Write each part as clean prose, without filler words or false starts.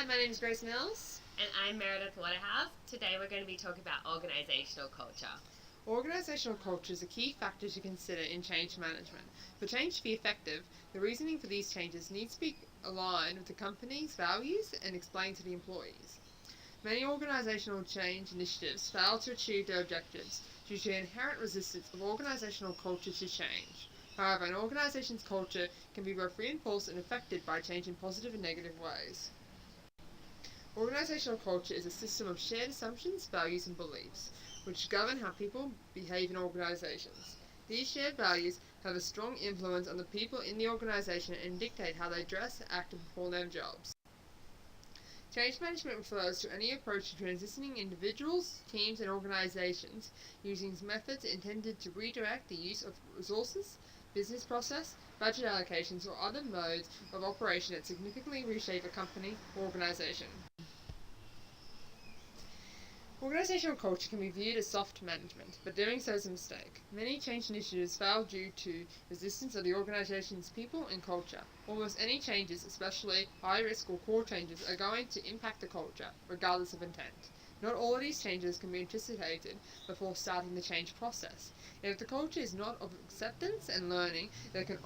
Hi, my name is Grace Mills. And I'm Meredith, Waterhouse. Today we're going to be talking about organisational culture. Organisational culture is a key factor to consider in change management. For change to be effective, the reasoning for these changes needs to be aligned with the company's values and explained to the employees. Many organisational change initiatives fail to achieve their objectives due to the inherent resistance of organisational culture to change. However, an organisation's culture can be both reinforced and affected by change in positive and negative ways. Organisational culture is a system of shared assumptions, values, and beliefs, which govern how people behave in organisations. These shared values have a strong influence on the people in the organisation and dictate how they dress, act, and perform their jobs. Change management refers to any approach to transitioning individuals, teams, and organisations using methods intended to redirect the use of resources, business process, budget allocations, or other modes of operation that significantly reshape a company or organisation. Organisational culture can be viewed as soft management, but doing so is a mistake. Many change initiatives fail due to resistance of the organisation's people and culture. Almost any changes, especially high-risk or core changes, are going to impact the culture, regardless of intent. Not all of these changes can be anticipated before starting the change process. If the culture is not of acceptance and learning, there can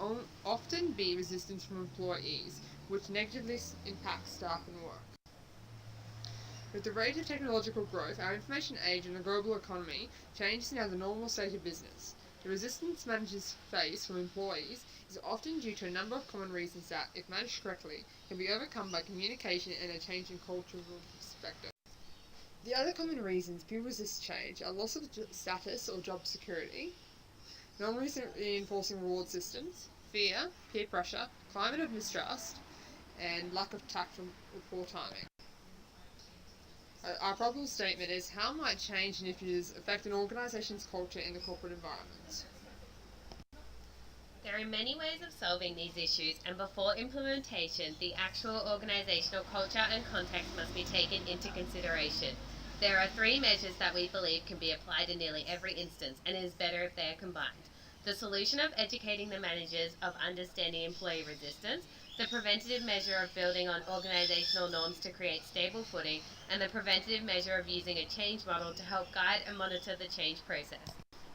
often be resistance from employees, which negatively impacts staff and work. With the rate of technological growth, our information age, and the global economy, change is now the normal state of business. The resistance managers face from employees is often due to a number of common reasons that, if managed correctly, can be overcome by communication and a change in cultural perspective. The other common reasons people resist change are loss of status or job security, non-reinforcing reward systems, fear, peer pressure, climate of mistrust, and lack of tact or poor timing. Our probable statement is: how might change initiatives affect an organisation's culture in the corporate environment? There are many ways of solving these issues, and before implementation, the actual organisational culture and context must be taken into consideration. There are 3 measures that we believe can be applied in nearly every instance, and it is better if they are combined. The solution of educating the managers of understanding employee resistance, the preventative measure of building on organisational norms to create stable footing, and the preventative measure of using a change model to help guide and monitor the change process.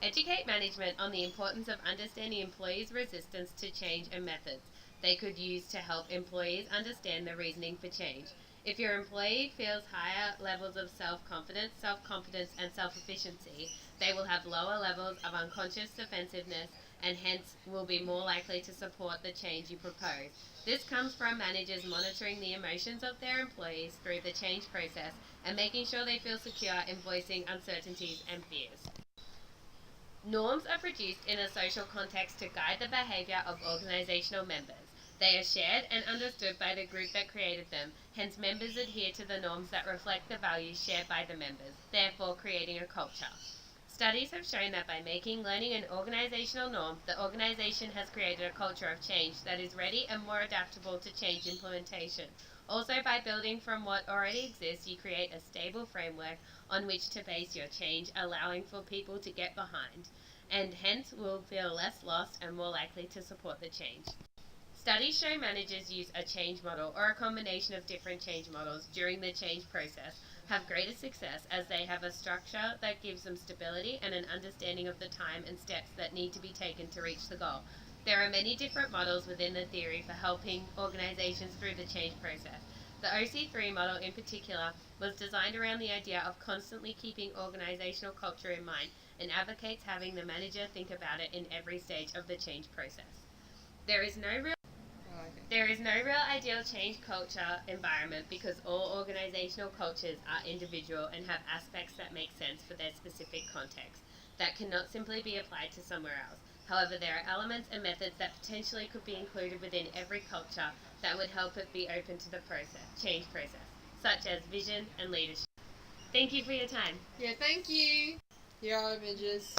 Educate management on the importance of understanding employees' resistance to change and methods they could use to help employees understand the reasoning for change. If your employee feels higher levels of self-confidence, and self-efficiency, they will have lower levels of unconscious defensiveness and hence will be more likely to support the change you propose. This comes from managers monitoring the emotions of their employees through the change process and making sure they feel secure in voicing uncertainties and fears. Norms are produced in a social context to guide the behavior of organizational members. They are shared and understood by the group that created them, hence members adhere to the norms that reflect the values shared by the members, therefore creating a culture. Studies have shown that by making learning an organizational norm, the organization has created a culture of change that is ready and more adaptable to change implementation. Also, by building from what already exists, you create a stable framework on which to base your change, allowing for people to get behind, and hence will feel less lost and more likely to support the change. Studies show managers use a change model or a combination of different change models during the change process have greater success as they have a structure that gives them stability and an understanding of the time and steps that need to be taken to reach the goal. There are many different models within the theory for helping organizations through the change process. The OC3 model in particular was designed around the idea of constantly keeping organizational culture in mind and advocates having the manager think about it in every stage of the change process. There is no real ideal change culture environment because all organizational cultures are individual and have aspects that make sense for their specific context that cannot simply be applied to somewhere else. However, there are elements and methods that potentially could be included within every culture that would help it be open to the change process, such as vision and leadership. Thank you for your time. Yeah, thank you. Here are images.